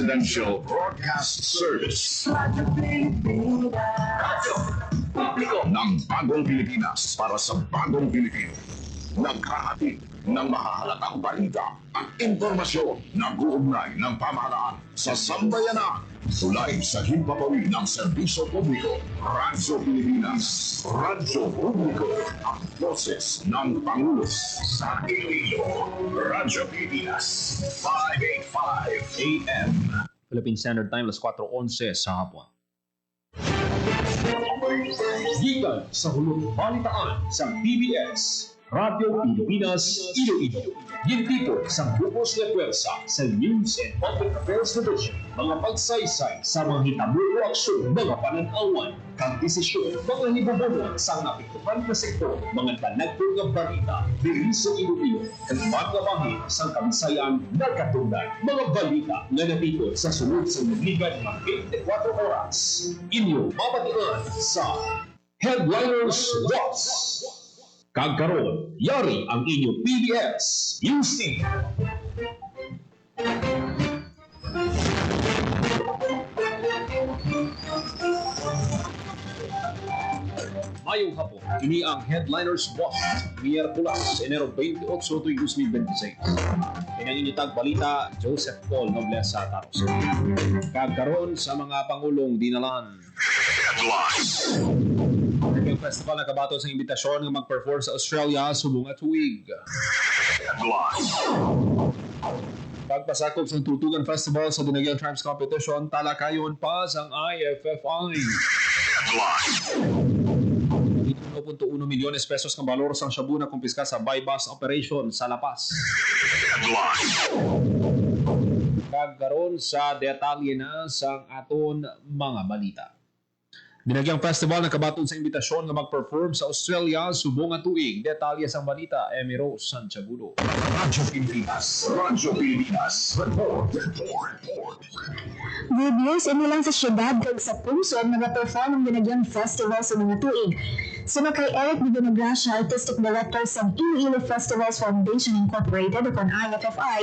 Presidential Broadcast Service. Radyo Publiko ng Bagong Pilipinas para sa Bagong Pilipino. Naghahatid ng mahahalatang balita at impormasyon na guugnay ng pamahalaan sa sambayanan. Tulay sa himpapawid ng serbisyo publiko, Radyo Pilipinas. Radyo Publiko, ang boses ng Pangulo sa Iloilo. Radyo Pilipinas, 585 AM. Philippine Standard Time, alas 4:11 sa hapon. Gikan sa hulong balitaan sa PBS, Radyo Pilipinas, Iloilo. Gintipon sa grupos na pwersa sa News and Public Affairs Division, mga pagsaysay sa mga hitabo o aksyon, mga pananawan, kang desisyon, mga hibubunon sa napitukan na sektor, mga talagpong ng balita, diri sa Iloilo, at pagkabahin sa kamsayan na katungdan, mga balita na napitod sa sunod sa nagligan ng 24 oras. Inyo mabatian sa Headliners Watch. Kagkaroon, yari ang inyong PBS News Team. Mayong hapon, ini ang Headliners Watch, Miyerkulas, Enero 28, tuwing 2026. Inang inyong balita, Joseph Paul Noblesa Taros. Kagkaroon sa mga Pangulong dinalan. Headlines. Yung festival na kabato sa imbitasyon ng mag-perform sa Australia, subong at tuwig. Headlines. Pagpasakop sa Tutugan Festival sa Dinagyang Tribes Competition, talakayon pa sa IFFI. Headlines. 1.1 milyones pesos ng balor sa shabu na kumpiska sa buy-bust operation sa La Paz. Headlines. Pagkaroon sa detalye na sa aton mga balita. Dinagyang festival na kabaton sa imbitasyon na mag-perform sa Australia, subong at tuig. Detalye sa balita, Emi Rose Santiagudo. Radyo Pilipinas. Radyo Pilipinas. Report. Good news, lang sa syudad kag sa Puson nag-perform ang Dinagyang Festival sa mga tuig. Sino kay Eric Bidenogracia, Artistic Director sa Iloilo Festivals Foundation Incorporated o IFFI,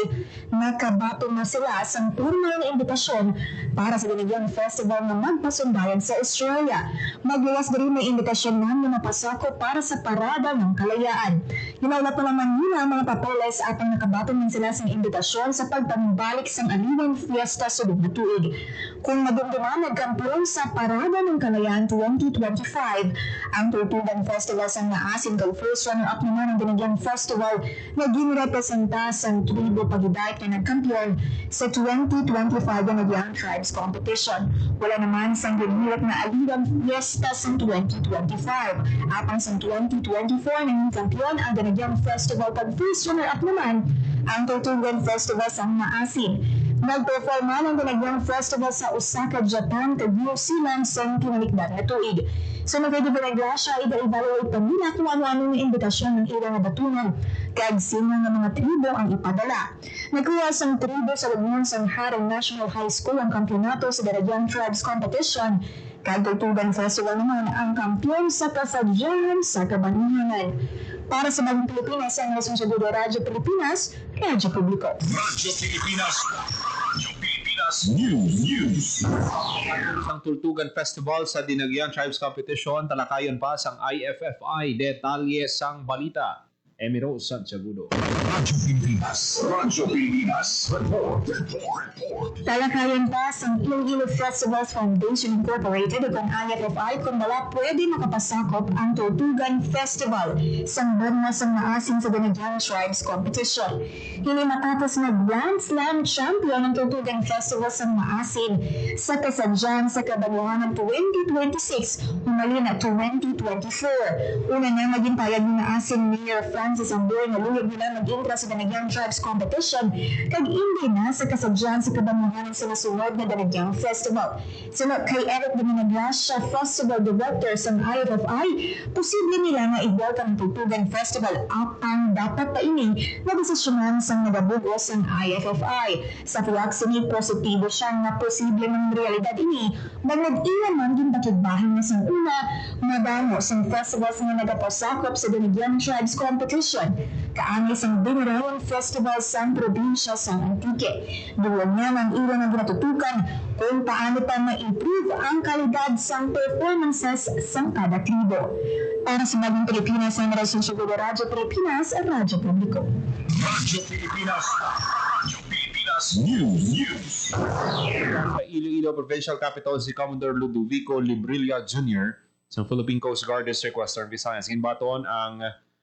nakabato na sila sa turma ng imbitasyon para sa Dinagyang Festival na magpasundayan sa Australia. Magluwas na rin may imbitasyon na mapasako para sa Parada ng Kalayaan. Hinawla pa naman nila ang mga papeles at ang nakabato din sila sa imbitasyon sa pagpambalik sa Aliwan Fiesta sa na tuig. Kung madumduman nagkampiyon sa Parada ng Kalayaan 2025, ang Tutugan Festival sa Naasin kag first runner-up naman ang Dinagyang Festival na ginrepresenta sa tribo pagidayat na nagkampiyon sa 2025 Dinagyang Tribes Competition. Wala naman sang ginilat na Aliwan Fiesta sa 2025. At ang sa 2024 naging kampiyon ang Dinagyang Festival kag first runner-up naman ang Tutugan Festival sa Naasin. Nag-perform man ang Dinagyang Festival sa Osaka, Japan kag New Zealand sa kinalikdan na tuig. So nagdibinaglasya, i-evaluate pa nila kung ano-ano ng imbitasyon ng ilang nabatunan kag sino ng mga tribo ang ipadala. Nagkuha sang tribo sa lumunan sang Harang National High School ang kampyonato sa Dinagyang Tribes Competition. Kag Tutugan Festival naman ang kampiyon sa kasadyahan sa kabanuhanan. Para sa Bagong Pilipinas, ang Responsibilidad Radyo Pilipinas, Radyo Publiko. Radyo Pilipinas. Radyo Pilipinas News. Ang Tultugan Festival sa Dinagyang Tribes Competition, talakayon pa sang IFFI, detalye sang balita. Emi Rose Santiagudo. Radyo Pilipinas. Radyo Pilipinas. Report. Talakayan pa sa Iloilo Festivals Foundation Incorporated o IFFI kung wala pwede makapasakop ang Tutugan Festival sa banwa sa Naasin sa Dinagyang Tribes Competition. Hindi matapos na Grand Slam champion ng Tutugan Festival sa Naasin sa kasadyan sa kabanwahan ng 2026 umali na 2024. Una na maging payag ng Naasin Mayor Francis Ambor na luyag nila mag-intra sa Dinagyang Tribes Competition kag hindi na sa kasadyan sa kabanwahan sa nasunod na Dinagyang Festival. Sunod kay Eric Bidenogracia, Festival Director sa IFFI, posible nila nga i-welcome ang Tutugan Festival ang dapat pa ini na desisyonan sa nagabugos ng IFFI. Sa tuwag sini, positibo siya na posible ng realidad ini nag-iwan man din bakit bahin na sa una madamo sa festivals nga nagapasakop sa Dinagyang Tribes Competition competition. Kaangay sang Binarayan Festival sa probinsya sa Antique. Duwan niya ang ilo na ginatutukan kung paano pa ma-improve ang kalidad sa performances sa kada tribo. Para sa Bagong Pilipinas, ang Narasyon Siguro Radyo Pilipinas at Radyo Publiko. Radyo Pilipinas. Radyo Pilipinas News. Sa Iloilo Provincial Capital si Commodore Ludovico Librilla Jr. sa Philippine Coast Guard District Western Visayas. Ginbaton ang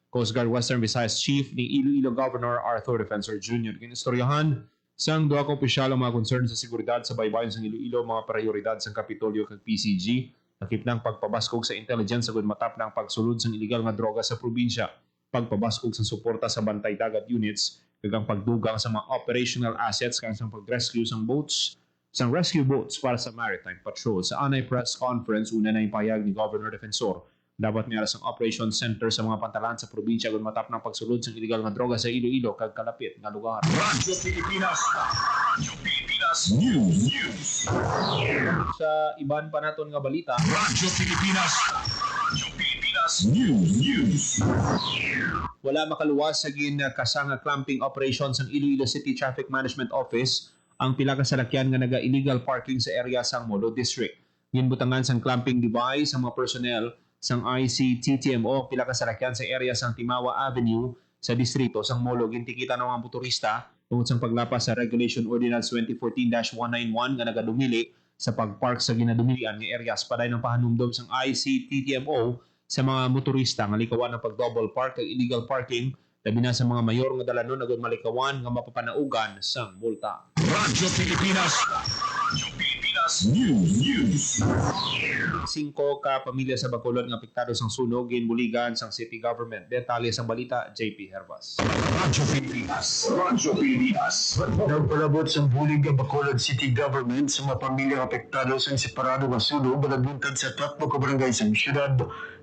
Coast Guard Western Visayas Chief ni Iloilo Governor Arthur Defensor Jr. Ginistoryahan sang duha ka opisyal ang mga concern sa seguridad sa baybayon sa Iloilo, mga prioridad sa Kapitolyo kag PCG, nakip ng pagpabaskog sa intelligence sa matap ng pagsulod sa illegal nga droga sa probinsya, pagpabaskog sa suporta sa bantay dagat units, kag ang pagdugang sa mga operational assets kang sang pag-rescue sang boats, sang rescue boats para sa maritime patrol. Sa anay press conference, una na yung payag ni Governor Defensor, dapat niya ang operation center sa mga pantalan sa probinsya kung matap ng pagsulod sa illegal nga droga sa Iloilo kag kalapit nga lugar. Radyo Pilipinas. Radyo Pilipinas News. Sa iban pa naton nga balita, Radyo Pilipinas. Radyo Pilipinas News. wala makaluwas sa kasanga clamping operations ng Iloilo City Traffic Management Office ang pila ka salakyan nga naga-illegal parking sa area sang Molo District. Ginbutangan sang clamping device ang mga personnel sang ICTTMO pila ka salakyan sa area sang Timawa Avenue sa distrito sang Molo. Gintikita ng mga motorista tungod sang paglapas sa Regulation Ordinance 2014-191 nga nagadumili sa pagpark sa ginadumilian nga areas. Paday ng pahanumdom sang ICTTMO sa mga motorista nga likawan ng pag-double park kag illegal parking, labi na sa mga mayor nga dalanon agud malikawan nga mapapanaugan sang multa. Radyo Pilipinas. Radyo Pilipinas News. 5 ka pamilya sa Bacolod nga apektado sang sunog ginbuligan sang city government. Detalye sa balita, JP Hervas. Radyo Pilipinas. Radyo Pilipinas. Nagpalabot sa bulig ang Bacolod City Government sa mga pamilyang apektado sa separado nga sunog balagbuntad sa 3 ka barangay sa syudad.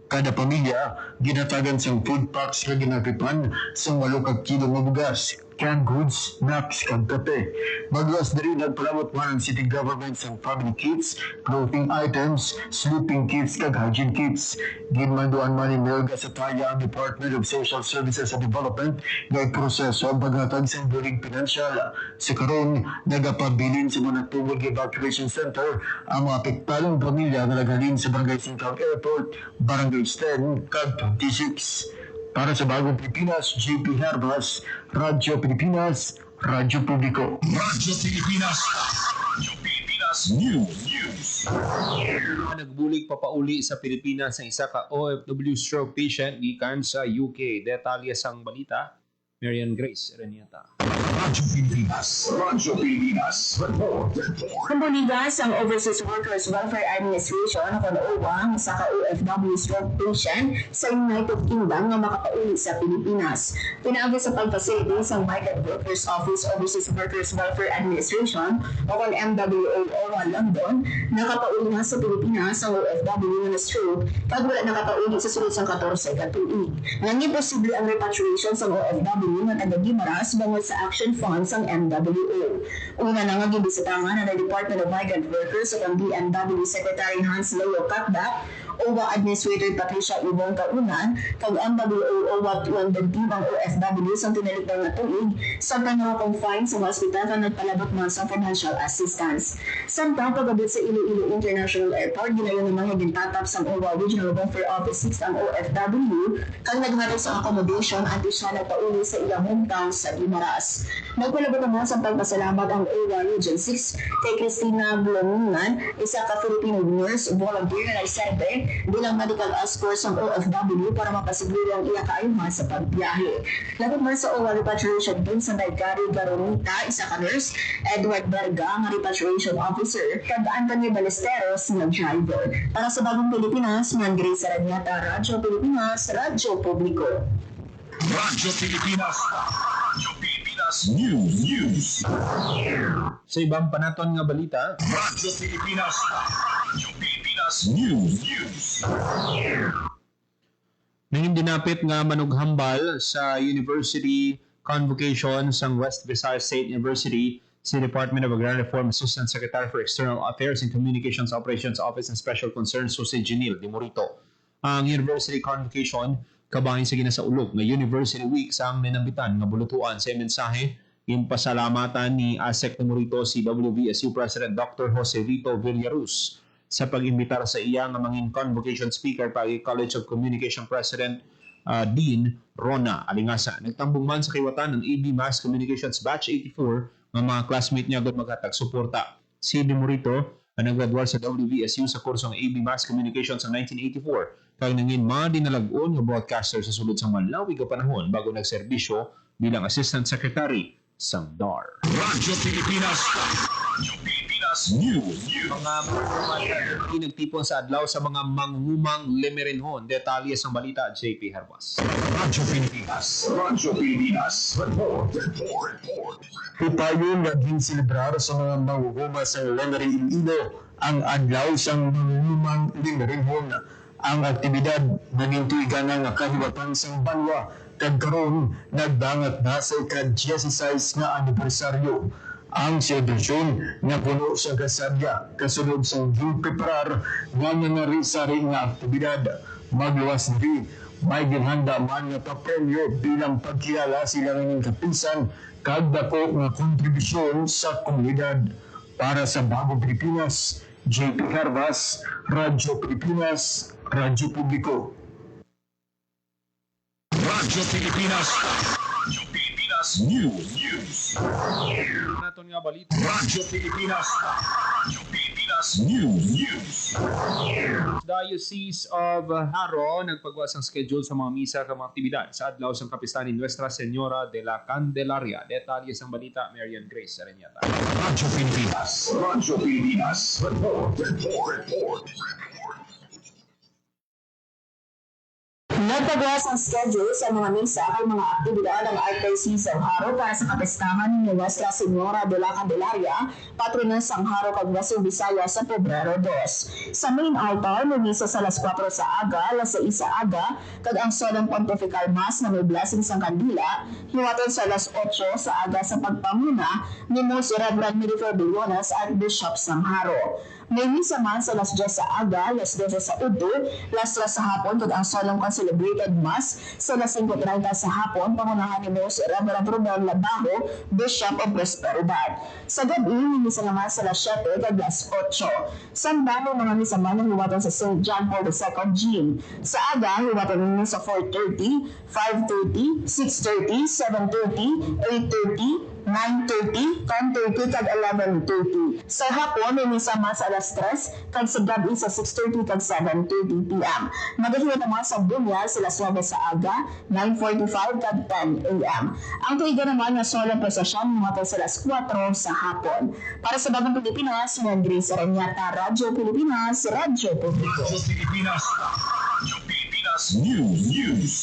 Kada pamilya, ginatagan sa food packs na ginapipan sa 8 ka kilo nga bugas, canned goods, snacks, kag kape. Maglas na rin nagpalabot man ang city government sa family kits, clothing items, sleeping kits, kag hygiene kits. Ginmanduan man ni Melga sa taya ang Department of Social Services and Development na proseso ang paghatag sa bulig pinansyal. Sa karon, nagapabilin sa mga tubig evacuation center ang mga apektadong pamilya na nagalin sa Barangay Singkang Airport, Barangay 10, kag 26. Para sa Bagong Pilipinas, JP Herbas, Radyo Pilipinas, Radyo Publiko. Radyo Pilipinas. Radyo Pilipinas News. Nagbulig papauli sa Pilipinas ang isa ka OFW stroke patient gikan sa UK. Detalye sang balita, Marian Grace Reniata. Radyo Pilipinas. Radyo Pilipinas. Kumbuligas ang Overseas Workers Welfare Administration o OWA sa ka-OFW stroke patient sa United Kingdom na makapauli sa Pilipinas. Pinaagi sa pag-facility sa Migrant Workers Office Overseas Workers Welfare Administration o MWO London, nakapauli na sa Pilipinas ang OFW na stroke pag wala nakapauli sa sunod sang 14 katuig. Nanging posible ang repatriation sa OFW na taga-Gimaras bangod sa Action Funds ang MWO. Una na nga gibisitahan na Department of Migrant Workers at ang DMW Secretary Hans Leo Katdak, OWA Administrator Patricia Ibon Kaunan, kag MWO OWA London Team ang OFW sa tinaliktang na tuig sa mga confined sa hospital na nagpalabot man sa financial assistance. Samtang pagabot sa Iloilo International Airport, ginayon ng mga gintatap sa OWA Regional Welfare Office 6 ang OFW kag naghatag sa accommodation anti siya nagpauli sa ilang hometown sa Guimaras. Nagpalabot naman sa pagpasalamat ang OWA Region 6 kay Cristina Blomingan, isa ka Filipino nurse volunteer na nagserve bilang medical escort ng OFW para mapasiguro ang iya kaayuhan sa pagbiyahe. Labot man sa OWA repatriation team sa Gary Garonita, isa ka nurse, Edward Berga, nga repatriation officer, kag Anthony Balesteros, nga driver. Para sa Bagong Pilipinas, ng Grace Aranyata, Radyo Pilipinas, Radyo Publiko. Radyo Pilipinas. Radyo Pilipinas News. Sa ibang panaton nga balita, Radyo Pilipinas. Radyo Pilipinas News. nanging dinapit nga manughambal sa University Convocation sa West Visayas State University si Department of Agrarian Reform Assistant Secretary for External Affairs and Communications Operations Office and Special Concerns Jose Genil de Morito. Ang University Convocation kabahin sa ginasaulog nga University Week sa ang ninambitan nga bulutuan sa mensahe yung pasalamatan ni ASEC Numurito si WVSU President Dr. Jose Vito Villaruz sa pag-imbitar sa iya nga mangin convocation speaker pagi College of Communication President Dean Rona Alingasa. Nagtambong man sa kiwatan ng AB Mass Communications Batch 84 ng mga classmate niya agad maghatag suporta. Si Numurito ang naggraduar sa WVSU sa kursong AB Mass Communications sa 1984 kag nangin mga dinalagon nga broadcaster sa sulod sa malawig nga panahon bago nagserbisyo bilang Assistant Secretary sa DAR. Radyo Pilipinas. Radyo Pilipinas News. Mga nagtipon sa adlaw sa mga mangumang limerenhon. Detalye sa balita, JP Herbas. Radyo Pilipinas. Radyo Pilipinas. Report. Hipayon naging silibrar sa mga mangunguma sa Lenary Iloilo ang adlaw sang mangungumang limerenhon. Ang aktibidad nanintuigan nga kahiwatan sang banwa kag karon nagbangat na sa ika-16 nga anibersaryo. Ang selebrasyon nga puno sa kasarya kasunod sa gipreparar nga nangarisari nga aktibidad. Magluwas diri may ginhanda man nga papremyo bilang pagkilala sila ng kapisan kag dako nga kontribusyon sa komunidad. Para sa Bagong Pilipinas, JP Carvas, Radyo Pilipinas, Radyo Publiko. Radyo Pilipinas. Radyo Pilipinas News. Naton nga balita. Radyo Pilipinas. Radyo Pilipinas News. Diocese of Haro nagpagawa sang schedule sa mga misa kag mga aktibidad sa adlaw sang kapistahan ni Nuestra Señora de la Candelaria. Detalye sang balita, Marian Grace Aranyata. Radyo Pilipinas. Radyo Pilipinas. Report. Nagpagawas ang schedule sa mga misa at mga aktibidad ng Archdiocese of Haro para sa kapistahan ni Nuestra Señora de la Candelaria, patrones sang Haro kag Western Visayas sa Pebrero 2. Sa main altar, may misa sa alas 4 sa aga, alas 6 sa aga, kag ang solemn pontifical mass na may blessing sang kandila, hiwaton sa alas 8 sa aga sa pagpamuna ni Monsignor Reverend Mirifer Billones, Archbishop sang Haro. May misa man sa alas 10 sa aga, alas 12 sa udo, alas 3 sa hapon, kag ang solemn celebrated mass sa alas 5:30 sa hapon, pangunahan ni Monsignor Reverend Romel Labajo, Bishop of Prosperidad. Sa gabi, may misa naman sa alas 7 kag alas 8. Sandalo mga misa man ang hiwatan sa St. John Paul II Gym. Sa aga, hiwatan naman sa 4:30, 5:30, 6:30, 7:30, 8:30, 9:30, 10:30, kag 11:30. Sa hapon, may misa man sa alas 3, kag sa gabi sa 6:30 kag 7:30 p.m. Magahiwat naman sa bunya sa alas 9 sa aga, 9:45 kag 10 a.m. Ang tuiga naman na solemn procession matay sa alas 4 sa hapon. Para sa Bagong Pilipinas, Marian Grace Aranyata, Radyo Pilipinas, Radyo Publiko. Radyo Pilipinas. Radyo Pilipinas News.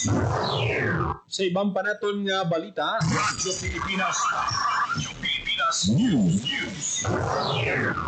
Sa ibang panaton nga balita, Radyo Pilipinas. Radyo Pilipinas News.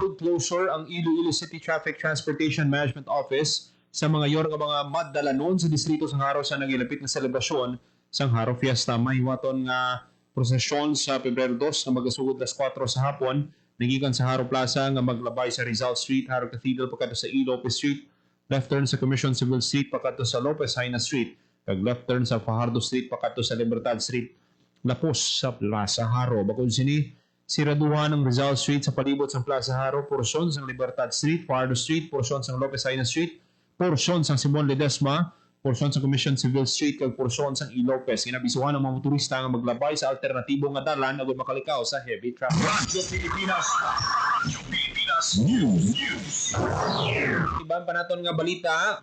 road closure ang Iloilo City Traffic Transportation Management Office sa mga yor nga mga madalanon sa distrito sang Haro sa nagilapit na selebrasyon sang Haro Fiesta. May waton nga prosesyon sa Pebrero 2 na magasugod alas 4 sa hapon nagikan sa Haro Plaza nga maglabay sa Rizal Street, Haro Cathedral pakadto sa E. Lopez Street, left turn sa Commission Civil Street pakadto sa Lopez Haina Street, kag left turn sa Fajardo Street pakadto sa Libertad Street. Lapos sa Plaza Haro. Bakod sini, siraduhan ng Rizal Street sa palibot sa Plaza Haro, porsyon sa Libertad Street, Fajardo Street, porsyon sa Lopez Haina Street, porsyon sa Simon Ledesma, porsyon sa Commission Civil Street, kag porsyon sa E. Lopez. Kinabisuhan ng mga motorista nga maglabay sa alternatibo nga dalan agad makalikaw sa heavy traffic. Radyo Pilipinas. Radyo Pilipinas News. Ibang panaton nga balita,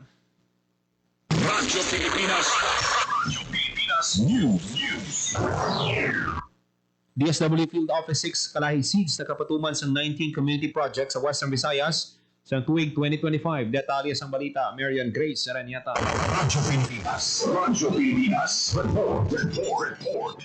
Radyo Pilipinas. Radyo Pilipinas News. DSW Field Office 6 Kalahi Seeds nakapatuman sa 19 community projects sa Western Visayas sa tuig 2025. Detalye sang balita, Marian Grace Aranyata. Radyo Pilipinas. Radyo Pilipinas. Report.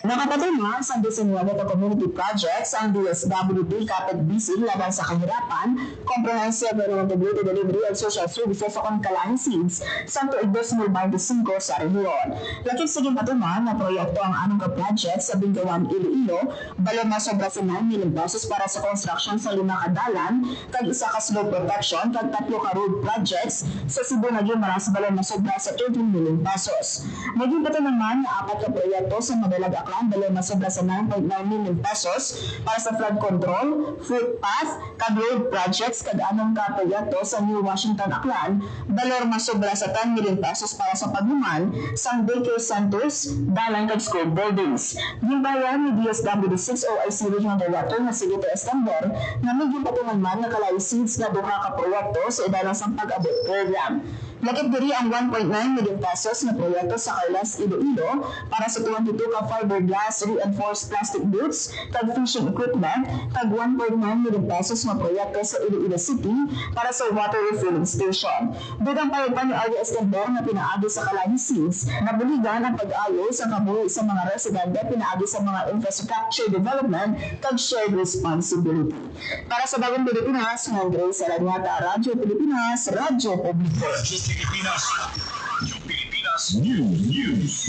Nakapatulong sa disenwado ng community projects ang DSWD Kapit Bisig laban sa kahirapan, comprehensive and integrated delivery of social services sa Kalahi Seeds sa tuig 2025 sa rehiyon. Lakip siging patuman na proyekto ang anong ka-project sa Bingawan, Iloilo, balo na sobra sa 9 million pesos para sa construction sa 5 kadalan, kag isa ka slope protection, kag 3 ka road projects sa Cebu na maras balo na sobra sa 13 million pesos. Naging patuman naman na 4 ka proyekto sa Madalag Aklan, balo na sobra sa 9.9 million pesos para sa flood control, footpath, kag road projects, kag anong ka proyekto sa New Washington Aklan, balor na sobra sa 10 million pesos para sa paghuman sa daycare centers, dalan kag school buildings. Gimbayan ni DSWD 6 OIC Regional Director na si Vito Estambor na may gipatungan man na Kalahi Seeds na duha ka proyekto sa idalang sa pag-abot program. Lakip diri ang 1.9 million pesos na proyekto sa Carlas, Iloilo para sa 22 ka fiberglass reinforced plastic boots, kag fishing equipment, kag 1.9 million pesos na proyekto sa Iloilo City para sa water refilling station. Dagang payagpan ni Arya Estambor na pinaagi sa Kalahi Seeds na buligan ang pag-ayo sa kabuhi sa mga residente pinaagi sa mga infrastructure development kag shared responsibility. Para sa Bagong Pilipinas, ng Grace Aranyata, Radyo Pilipinas, Radyo Publiko. Radyo Pilipinas News.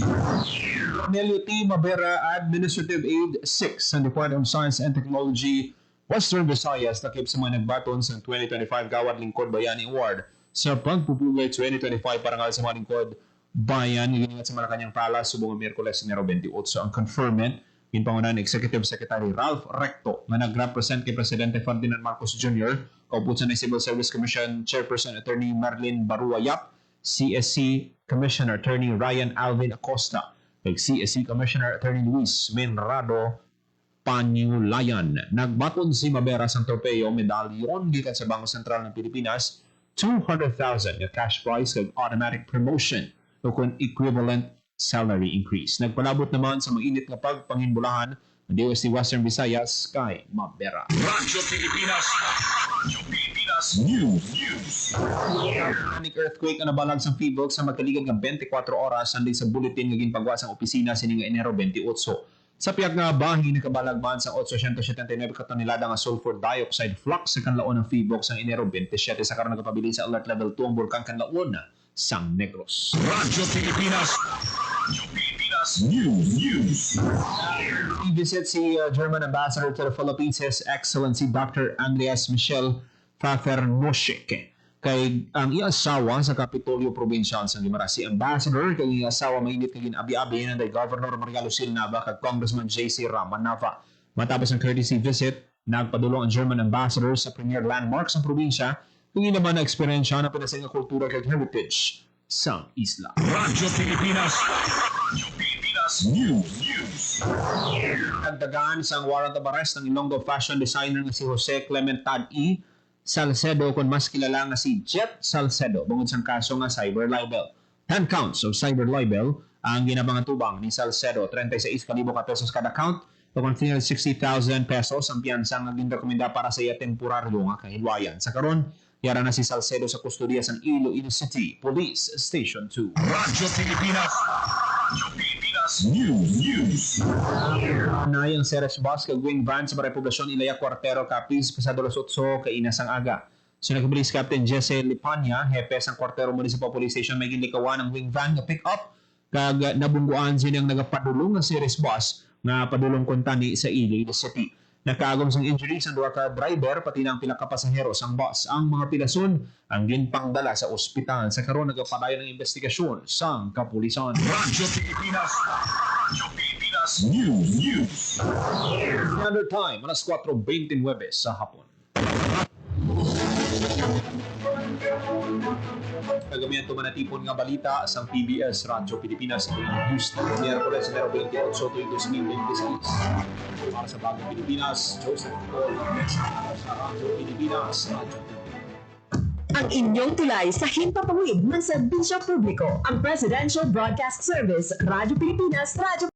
Cornelio T. Mabera, Administrative Aid 6 sa Department of Science and Technology, Western Visayas, nakip sa mga nagbaton sa 2025 Gawad Lingkod Bayani Award sa pagpupugay 2025 parangal sa mga lingkod bayan giningat sa Malacanang Palace subong Miyerkules Enero 28 ang conferment ginpangunahan ni Executive Secretary Ralph Recto nga nag-represent kay Presidente Ferdinand Marcos Jr. kaupod sa Civil Service Commission Chairperson Attorney Marlene Barua Yap, CSC Commissioner Attorney Ryan Alvin Acosta, kay CSC Commissioner Attorney Luis Menrado Panyulayan. Nagbaton si Mabera sang tropeo medalyon gikan sa Bangko Sentral ng Pilipinas, 200,000 nga cash prize kag automatic promotion o kung equivalent salary increase. Nagpalabot naman sa mainit nga pagpanginbulahan ng DOST Western Visayas kay Mabera. Radyo Pilipinas. Radyo Pilipinas News. Panic earthquake na nabalag sa Philbrook sa magkaligan ng 24 oras sandi sa bulletin nga ginpagawa sa opisina sining Enero 28. Sa piyag nga bahin nakabalag man sa 879 katonelada nga sulfur dioxide flux sa kanlaon ng Philbrook sa Enero 27 sa karon nagapabilin sa alert level 2 ang bulkan kanlaon sang Negros. Radyo Pilipinas. Radyo Pilipinas News. I-visit si German Ambassador to the Philippines, His Excellency Dr. Andreas Michel Fafernoshek. Kay ang iasawa sa Kapitolyo Provincial sa Guimaras. Si Ambassador kay iasawa mainit kay abi-abi na kay Governor Maria Lucil Nava kag Congressman J.C. Raman Nava. Matapos ang courtesy visit, nagpadulong ang German Ambassador sa premier landmarks ng probinsya kung naman na eksperyensya na pinasay nga kultura kag heritage sa isla. Radyo Pilipinas. Radyo Pilipinas News. Nagdagaan sa warrant of arrest ng Ilonggo fashion designer nga si Jose Clement Tad-E Salcedo kung mas kilala nga si Jet Salcedo bungod sa kaso nga cyber libel. 10 counts of cyber libel ang ginabangan tubang ni Salcedo, 36,000 ka pesos kada count o 60,000 pesos ang piyansa nga ginrekomenda para sa iya temporaryo nga kahilwayan. Sa karon, yara na si Salcedo sa kustodiya sa Iloilo City Police Station 2. Radyo Pilipinas. Radyo Pilipinas News. Nayang Ceres Bus kag wing van sa Republikasyon Ilaya Cuartero Capiz pasado las 8 kay inasang aga. So nagpulis Captain Jesse Lipanya, hepe sang Cuartero Municipal Police Station may ginlikawan ang wing van nga pick up kag nabungguan silang nagapadulong nga Ceres Bus nga padulong kuntani sa Iloilo City. Nakaagom sang injuries ang duha ka driver pati na ang pila ka pasahero sang bus. Ang mga pilason ang ginpangdala sa ospital sa karon nagapadayon ng investigasyon sang kapulisan. Radyo Pilipinas. Radyo Pilipinas News. Standard time, alas 4:29 sa hapon. Kagamihan manatipon nga balita sa PBS Radyo Pilipinas sa Houston. Miyerkules Enero 28 tuwing 2026. Para sa Bagong Pilipinas, Joseph Paul, sa Radyo Pilipinas, Radyo ang inyong tulay sa himpapawid ng serbisyo publiko, ang Presidential Broadcast Service, Radyo Pilipinas, Radyo